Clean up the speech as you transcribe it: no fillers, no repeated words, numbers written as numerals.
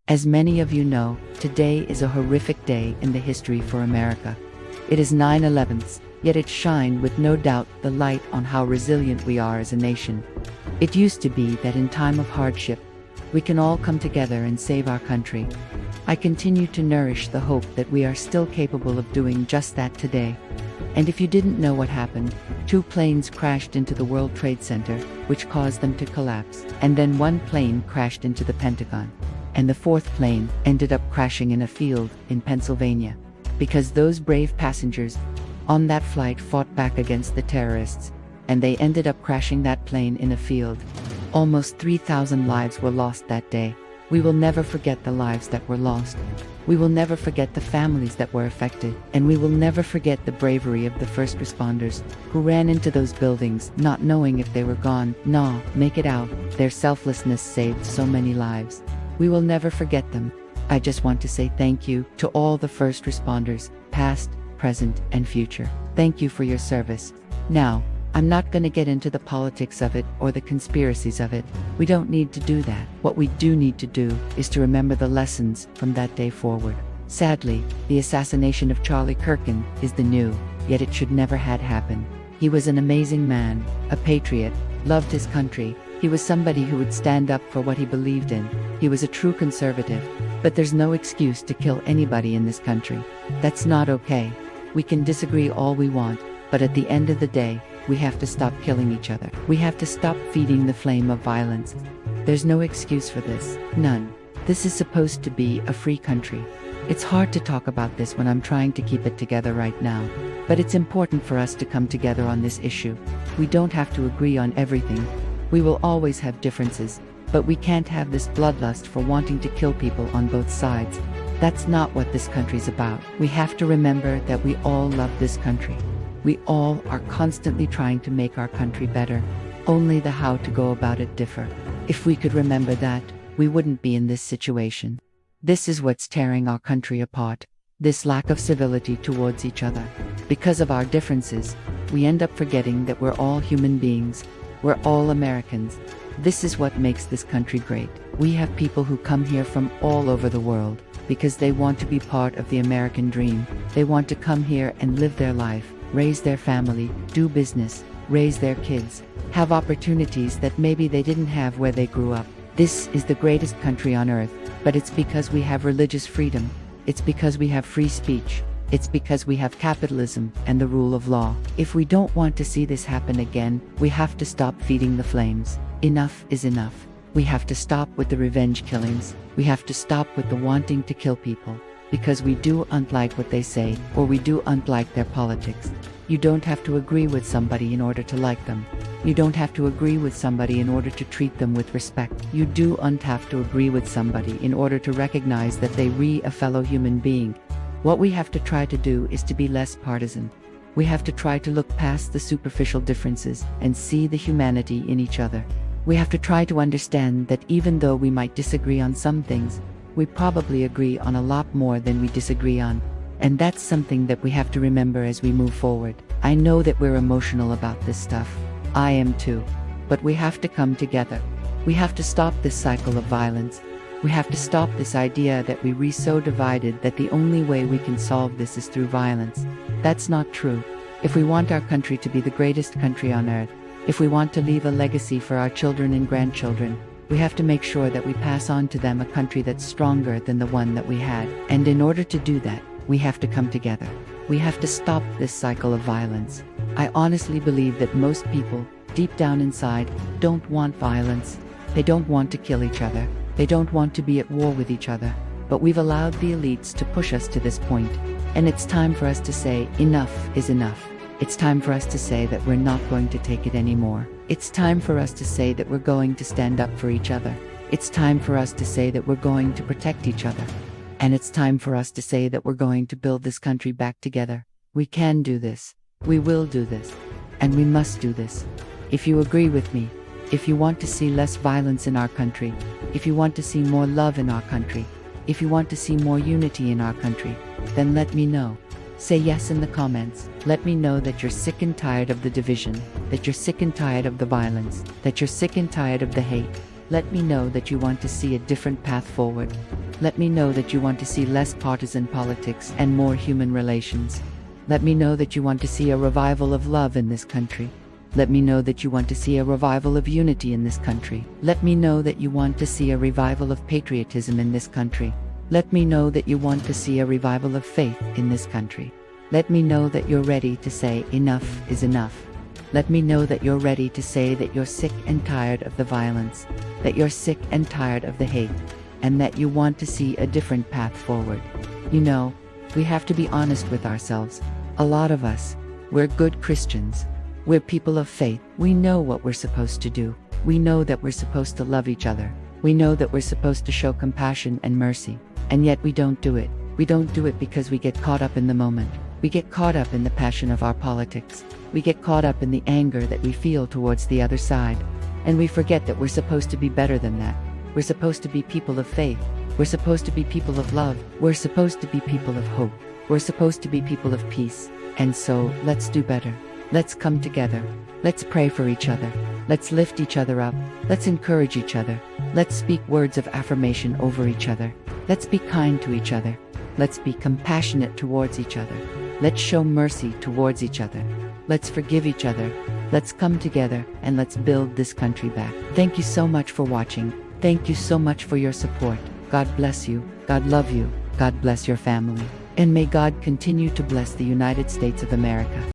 As many of you know, today is a horrific day in the history for America. It is 9/11, yet it shined with no doubt the light on how resilient we are as a nation. It used to be that in time of hardship, we can all come together and save our country. I continue to nourish the hope that we are still capable of doing just that today. And if you didn't know what happened, 2 planes crashed into the World Trade Center, which caused them to collapse, and then 1 plane crashed into the Pentagon. And the 4th plane ended up crashing in a field in Pennsylvania, because those brave passengers on that flight fought back against the terrorists, and they ended up crashing that plane in a field. Almost 3,000 lives were lost that day. We will never forget the lives that were lost. We will never forget the families that were affected, and we will never forget the bravery of the first responders who ran into those buildings not knowing if they were gone, make it out. Their selflessness saved so many lives. We will never forget them. I just want to say thank you to all the first responders, past, present, and future. Thank you for your service. Now, I'm not going to get into the politics of it or the conspiracies of it. We don't need to do that. What we do need to do is to remember the lessons from that day forward. Sadly, the assassination of Charlie Kirk is the new, yet it should never had happened. He was an amazing man, a patriot, loved his country. He was somebody who would stand up for what he believed in. He was a true conservative. But there's no excuse to kill anybody in this country. That's not okay. We can disagree all we want, but at the end of the day, we have to stop killing each other. We have to stop feeding the flame of violence. There's no excuse for this. None. This is supposed to be a free country. It's hard to talk about this when I'm trying to keep it together right now. But it's important for us to come together on this issue. We don't have to agree on everything. We will always have differences, but we can't have this bloodlust for wanting to kill people on both sides. That's not what this country's about. We have to remember that we all love this country. We all are constantly trying to make our country better. Only the how to go about it differ. If we could remember that, we wouldn't be in this situation. This is what's tearing our country apart. This lack of civility towards each other. Because of our differences, we end up forgetting that we're all human beings. We're all Americans. This is what makes this country great. We have people who come here from all over the world because they want to be part of the American dream. They want to come here and live their life, raise their family, do business, raise their kids, have opportunities that maybe they didn't have where they grew up. This is the greatest country on earth, but it's because we have religious freedom. It's because we have free speech. It's because we have capitalism and the rule of law. If we don't want to see this happen again, we have to stop feeding the flames. Enough is enough. We have to stop with the revenge killings. We have to stop with the wanting to kill people. Because we do unlike what they say, or we do unlike their politics. You don't have to agree with somebody in order to like them. You don't have to agree with somebody in order to treat them with respect. You don't have to agree with somebody in order to recognize that they are a fellow human being. What we have to try to do is to be less partisan. We have to try to look past the superficial differences and see the humanity in each other. We have to try to understand that even though we might disagree on some things, we probably agree on a lot more than we disagree on. And that's something that we have to remember as we move forward. I know that we're emotional about this stuff. I am too. But we have to come together. We have to stop this cycle of violence. We have to stop this idea that we're so divided that the only way we can solve this is through violence. That's not true. If we want our country to be the greatest country on earth, if we want to leave a legacy for our children and grandchildren, we have to make sure that we pass on to them a country that's stronger than the one that we had. And in order to do that, we have to come together. We have to stop this cycle of violence. I honestly believe that most people, deep down inside, don't want violence. They don't want to kill each other. They don't want to be at war with each other. But we've allowed the elites to push us to this point. And it's time for us to say, enough is enough. It's time for us to say that we're not going to take it anymore. It's time for us to say that we're going to stand up for each other. It's time for us to say that we're going to protect each other. And it's time for us to say that we're going to build this country back together. We can do this. We will do this. And we must do this. If you agree with me, if you want to see less violence in our country, if you want to see more love in our country, if you want to see more unity in our country, then let me know. Say yes in the comments. Let me know that you're sick and tired of the division, that you're sick and tired of the violence, that you're sick and tired of the hate. Let me know that you want to see a different path forward. Let me know that you want to see less partisan politics and more human relations. Let me know that you want to see a revival of love in this country. Let me know that you want to see a revival of unity in this country. Let me know that you want to see a revival of patriotism in this country. Let me know that you want to see a revival of faith in this country. Let me know that you're ready to say enough is enough. Let me know that you're ready to say that you're sick and tired of the violence, that you're sick and tired of the hate, and that you want to see a different path forward. You know, we have to be honest with ourselves. A lot of us, we're good Christians. We're people of faith. We know what we're supposed to do. We know that we're supposed to love each other. We know that we're supposed to show compassion and mercy. And yet we don't do it. We don't do it because we get caught up in the moment. We get caught up in the passion of our politics. We get caught up in the anger that we feel towards the other side. And we forget that we're supposed to be better than that. We're supposed to be people of faith. We're supposed to be people of love. We're supposed to be people of hope. We're supposed to be people of peace. And so, let's do better. Let's come together. Let's pray for each other. Let's lift each other up. Let's encourage each other. Let's speak words of affirmation over each other. Let's be kind to each other. Let's be compassionate towards each other. Let's show mercy towards each other. Let's forgive each other. Let's come together and let's build this country back. Thank you so much for watching. Thank you so much for your support. God bless you. God love you. God bless your family. And may God continue to bless the United States of America.